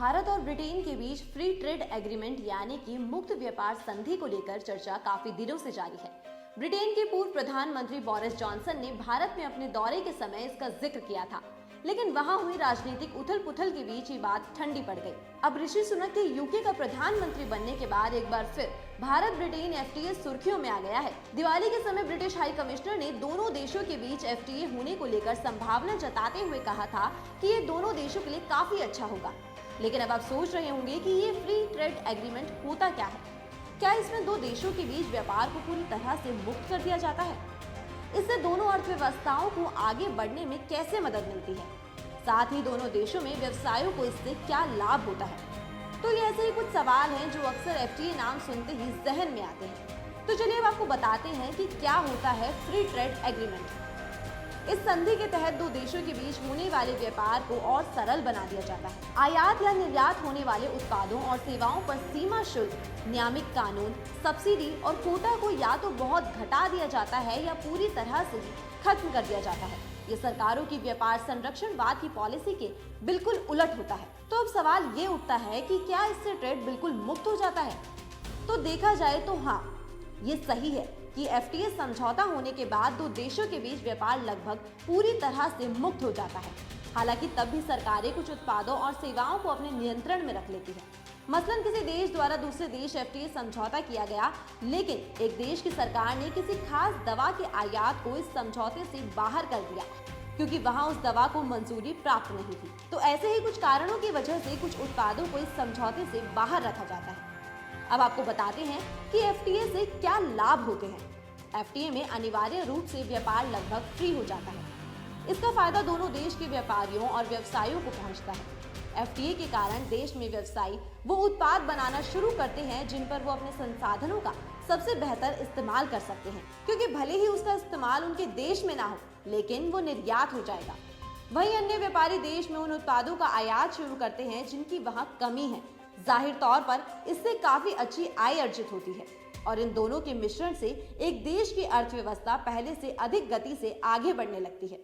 भारत और ब्रिटेन के बीच free trade agreement यानी कि मुक्त व्यापार संधि को लेकर चर्चा काफी दिनों से जारी है। ब्रिटेन के पूर्व प्रधानमंत्री बोरिस जॉनसन ने भारत में अपने दौरे के समय इसका जिक्र किया था, लेकिन वहां हुई राजनीतिक उथल पुथल के बीच ये बात ठंडी पड़ गई। अब ऋषि सुनक के यूके का प्रधानमंत्री बनने के बाद एक बार फिर भारत ब्रिटेन एफटीए सुर्खियों में आ गया है। दिवाली के समय ब्रिटिश हाई कमिश्नर ने दोनों देशों के बीच एफटीए होने को लेकर संभावना जताते हुए कहा था कि ये दोनों देशों के लिए काफी अच्छा होगा। लेकिन अब आप सोच रहे होंगे कि ये फ्री ट्रेड एग्रीमेंट होता क्या है? क्या इसमें दो देशों के बीच व्यापार को पूरी तरह से मुक्त कर दिया जाता है? इससे दोनों अर्थव्यवस्थाओं को आगे बढ़ने में कैसे मदद मिलती है? साथ ही दोनों देशों में व्यवसायों को इससे क्या लाभ होता है? तो ये ऐसे ही कुछ सवाल हैं जो अक्सर एफटीए नाम सुनते ही जहन में आते हैं। तो चलिए अब आपको बताते हैं कि क्या होता है फ्री ट्रेड एग्रीमेंट। इस संधि के तहत दो देशों के बीच होने वाले व्यापार को और सरल बना दिया जाता है। आयात या निर्यात होने वाले उत्पादों और सेवाओं पर सीमा शुल्क, नियामक कानून, सब्सिडी और कोटा को या तो बहुत घटा दिया जाता है या पूरी तरह से ही खत्म कर दिया जाता है। ये सरकारों की व्यापार संरक्षणवाद की पॉलिसी के बिल्कुल उलट होता है। तो अब सवाल ये उठता है कि क्या इससे ट्रेड बिल्कुल मुक्त हो जाता है? तो देखा जाए तो हाँ, ये सही है कि एफटीए समझौता होने के बाद दो देशों के बीच व्यापार लगभग पूरी तरह से मुक्त हो जाता है। हालांकि तब भी सरकारें कुछ उत्पादों और सेवाओं को अपने नियंत्रण में रख लेती है। मसलन किसी देश द्वारा दूसरे देश एफटीए समझौता किया गया, लेकिन एक देश की सरकार ने किसी खास दवा के आयात को इस समझौते से बाहर कर दिया क्योंकि वहां उस दवा को मंजूरी प्राप्त नहीं थी। तो ऐसे ही कुछ कारणों की वजह से कुछ उत्पादों को इस समझौते से बाहर रखा जाता है। अब आपको बताते हैं कि एफटीए से क्या लाभ होते हैं। एफटीए में अनिवार्य रूप से व्यापार लगभग फ्री हो जाता है। इसका फायदा दोनों देश के व्यापारियों और व्यवसायियों को पहुंचता है। एफटीए के कारण देश में व्यवसायी वो उत्पाद बनाना शुरू करते हैं जिन पर वो अपने संसाधनों का सबसे बेहतर इस्तेमाल कर सकते हैं, क्योंकि भले ही उसका इस्तेमाल उनके देश में ना हो, लेकिन वो निर्यात हो जाएगा। वहीं अन्य व्यापारी देश में उन उत्पादों का आयात शुरू करते हैं जिनकी वहाँ कमी है। जाहिर तौर पर इससे काफी अच्छी आय अर्जित होती है और इन दोनों के मिश्रण से एक देश की अर्थव्यवस्था पहले से अधिक गति से आगे बढ़ने लगती है।